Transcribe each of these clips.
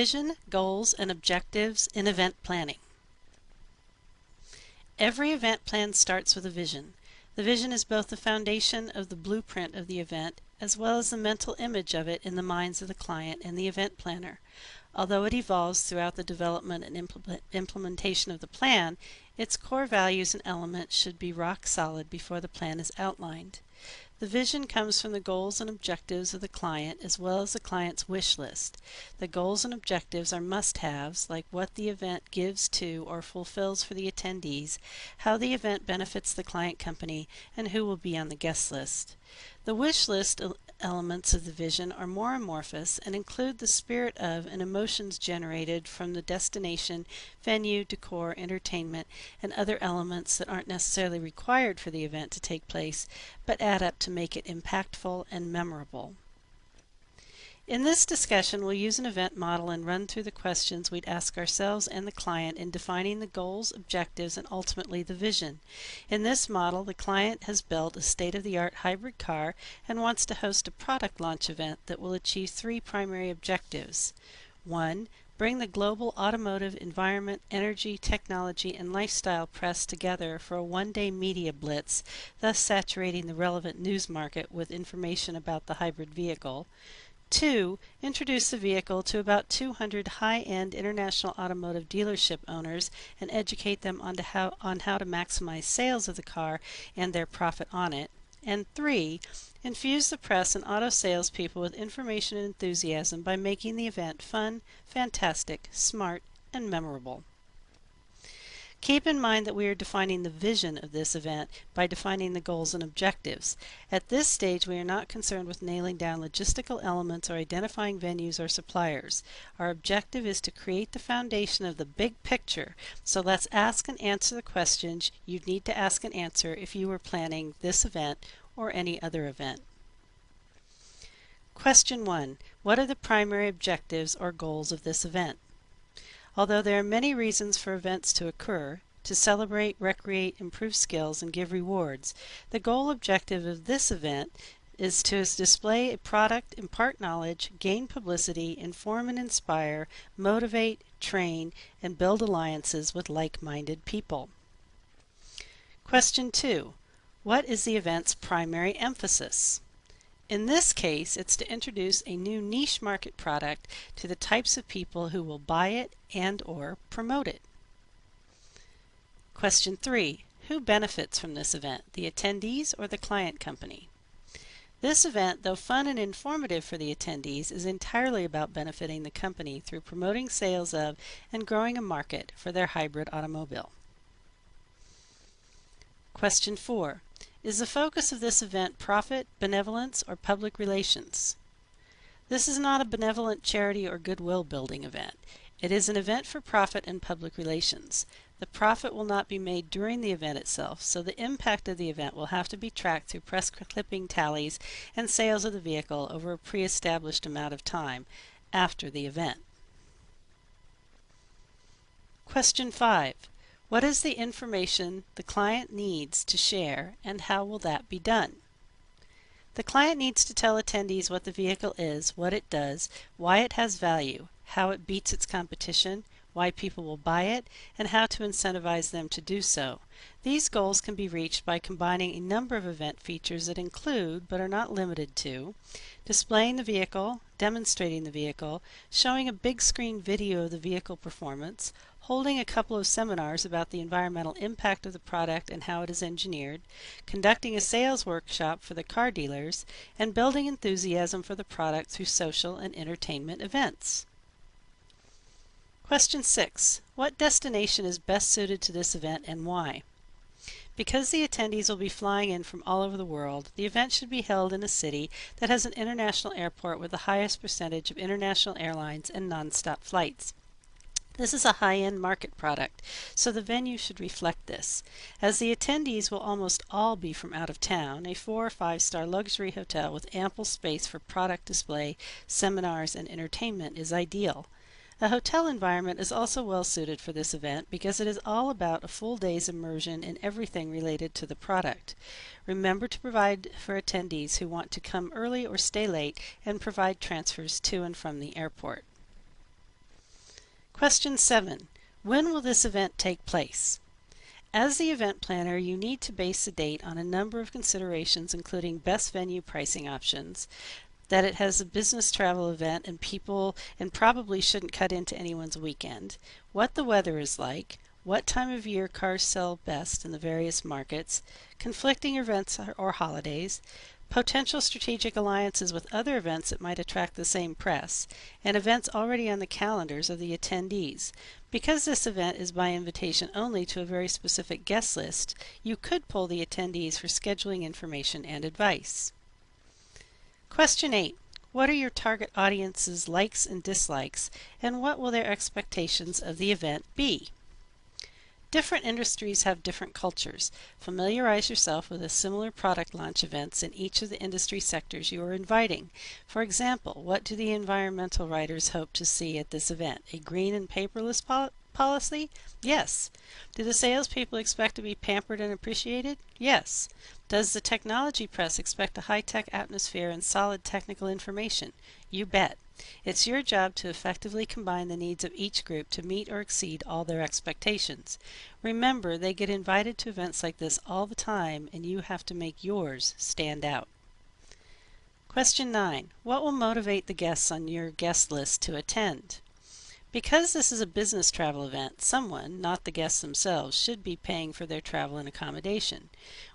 Vision, goals, and objectives in event planning. Every event plan starts with a vision. The vision is both the foundation of the blueprint of the event as well as the mental image of it in the minds of the client and the event planner. Although it evolves throughout the development and implementation of the plan, its core values and elements should be rock solid before the plan is outlined. The vision comes from the goals and objectives of the client as well as the client's wish list. The goals and objectives are must-haves, like what the event gives to or fulfills for the attendees, how the event benefits the client company, and who will be on the guest list. The wish list elements of the vision are more amorphous and include the spirit of and emotions generated from the destination, venue, decor, entertainment, and other elements that aren't necessarily required for the event to take place, but add up to make it impactful and memorable. In this discussion, we'll use an event model and run through the questions we'd ask ourselves and the client in defining the goals, objectives, and ultimately the vision. In this model, the client has built a state-of-the-art hybrid car and wants to host a product launch event that will achieve three primary objectives. 1. Bring the global automotive, environment, energy, technology, and lifestyle press together for a one-day media blitz, thus saturating the relevant news market with information about the hybrid vehicle. 2. Introduce the vehicle to about 200 high-end international automotive dealership owners and educate them on how to maximize sales of the car and their profit on it. And 3. Infuse the press and auto salespeople with information and enthusiasm by making the event fun, fantastic, smart, and memorable. Keep in mind that we are defining the vision of this event by defining the goals and objectives. At this stage, we are not concerned with nailing down logistical elements or identifying venues or suppliers. Our objective is to create the foundation of the big picture, so let's ask and answer the questions you'd need to ask and answer if you were planning this event or any other event. Question 1. What are the primary objectives or goals of this event? Although there are many reasons for events to occur, to celebrate, recreate, improve skills, and give rewards, the goal objective of this event is to display a product, impart knowledge, gain publicity, inform and inspire, motivate, train, and build alliances with like-minded people. Question 2. What is the event's primary emphasis? In this case, it's to introduce a new niche market product to the types of people who will buy it and/or promote it. Question 3. Who benefits from this event, the attendees or the client company? This event, though fun and informative for the attendees, is entirely about benefiting the company through promoting sales of and growing a market for their hybrid automobile. Question 4. Is the focus of this event profit, benevolence, or public relations? This is not a benevolent charity or goodwill building event. It is an event for profit and public relations. The profit will not be made during the event itself, so the impact of the event will have to be tracked through press clipping tallies and sales of the vehicle over a pre-established amount of time after the event. Question 5. What is the information the client needs to share, and how will that be done? The client needs to tell attendees what the vehicle is, what it does, why it has value, how it beats its competition, why people will buy it, and how to incentivize them to do so. These goals can be reached by combining a number of event features that include, but are not limited to, displaying the vehicle, demonstrating the vehicle, showing a big screen video of the vehicle performance, holding a couple of seminars about the environmental impact of the product and how it is engineered, conducting a sales workshop for the car dealers, and building enthusiasm for the product through social and entertainment events. Question 6. What destination is best suited to this event and why? Because the attendees will be flying in from all over the world, the event should be held in a city that has an international airport with the highest percentage of international airlines and non-stop flights. This is a high-end market product, so the venue should reflect this. As the attendees will almost all be from out of town, a 4- or 5-star luxury hotel with ample space for product display, seminars, and entertainment is ideal. A hotel environment is also well suited for this event because it is all about a full day's immersion in everything related to the product. Remember to provide for attendees who want to come early or stay late and provide transfers to and from the airport. Question 7. When will this event take place? As the event planner, you need to base the date on a number of considerations, including best venue pricing options, that it has a business travel event and probably shouldn't cut into anyone's weekend, what the weather is like, what time of year cars sell best in the various markets, conflicting events or holidays, potential strategic alliances with other events that might attract the same press, and events already on the calendars of the attendees. Because this event is by invitation only to a very specific guest list, you could poll the attendees for scheduling information and advice. Question 8. What are your target audience's likes and dislikes, and what will their expectations of the event be? Different industries have different cultures. Familiarize yourself with the similar product launch events in each of the industry sectors you are inviting. For example, what do the environmental writers hope to see at this event? A green and paperless policy? Yes. Do the salespeople expect to be pampered and appreciated? Yes. Does the technology press expect a high-tech atmosphere and solid technical information? You bet. It's your job to effectively combine the needs of each group to meet or exceed all their expectations. Remember, they get invited to events like this all the time, and you have to make yours stand out. Question 9. What will motivate the guests on your guest list to attend? Because this is a business travel event, someone, not the guests themselves, should be paying for their travel and accommodation.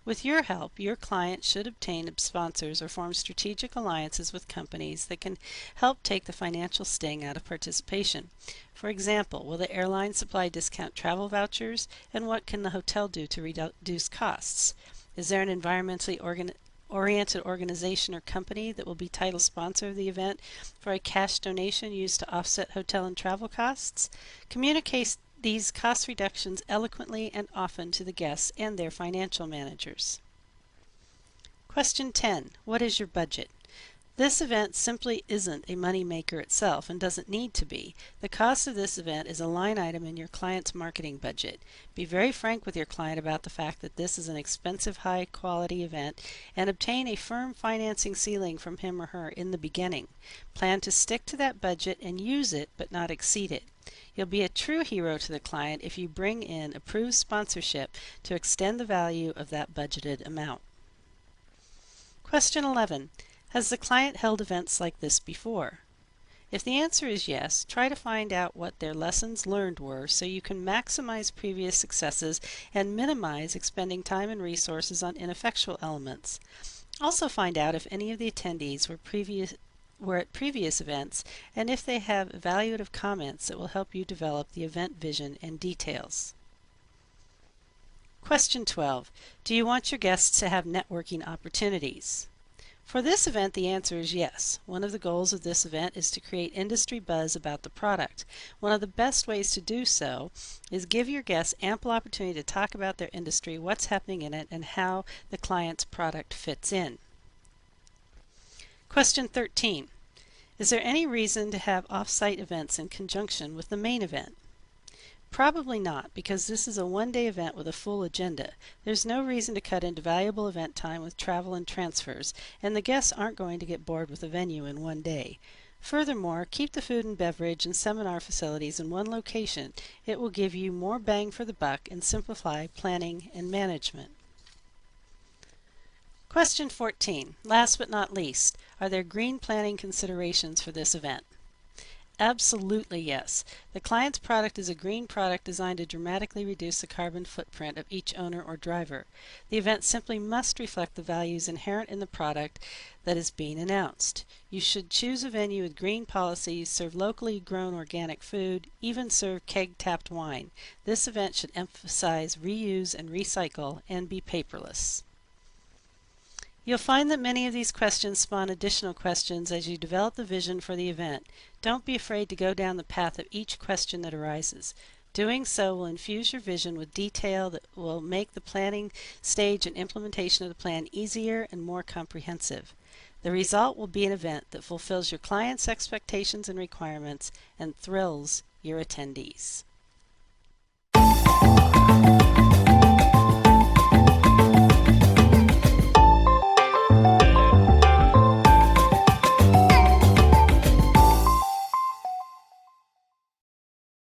With your help, your client should obtain sponsors or form strategic alliances with companies that can help take the financial sting out of participation. For example, will the airline supply discount travel vouchers, and what can the hotel do to reduce costs? Is there an environmentally oriented organization or company that will be title sponsor of the event for a cash donation used to offset hotel and travel costs? Communicate these cost reductions eloquently and often to the guests and their financial managers. Question 10. What is your budget? This event simply isn't a money maker itself and doesn't need to be. The cost of this event is a line item in your client's marketing budget. Be very frank with your client about the fact that this is an expensive, high-quality event and obtain a firm financing ceiling from him or her in the beginning. Plan to stick to that budget and use it, but not exceed it. You'll be a true hero to the client if you bring in approved sponsorship to extend the value of that budgeted amount. Question 11. Has the client held events like this before? If the answer is yes, try to find out what their lessons learned were so you can maximize previous successes and minimize expending time and resources on ineffectual elements. Also find out if any of the attendees were at previous events and if they have evaluative comments that will help you develop the event vision and details. Question 12. Do you want your guests to have networking opportunities? For this event, the answer is yes. One of the goals of this event is to create industry buzz about the product. One of the best ways to do so is give your guests ample opportunity to talk about their industry, what's happening in it, and how the client's product fits in. Question 13. Is there any reason to have off-site events in conjunction with the main event? Probably not, because this is a one-day event with a full agenda. There's no reason to cut into valuable event time with travel and transfers, and the guests aren't going to get bored with the venue in one day. Furthermore, keep the food and beverage and seminar facilities in one location. It will give you more bang for the buck and simplify planning and management. Question 14. Last but not least, are there green planning considerations for this event? Absolutely yes. The client's product is a green product designed to dramatically reduce the carbon footprint of each owner or driver. The event simply must reflect the values inherent in the product that is being announced. You should choose a venue with green policies, serve locally grown organic food, even serve keg-tapped wine. This event should emphasize reuse and recycle and be paperless. You'll find that many of these questions spawn additional questions as you develop the vision for the event. Don't be afraid to go down the path of each question that arises. Doing so will infuse your vision with detail that will make the planning stage and implementation of the plan easier and more comprehensive. The result will be an event that fulfills your client's expectations and requirements and thrills your attendees.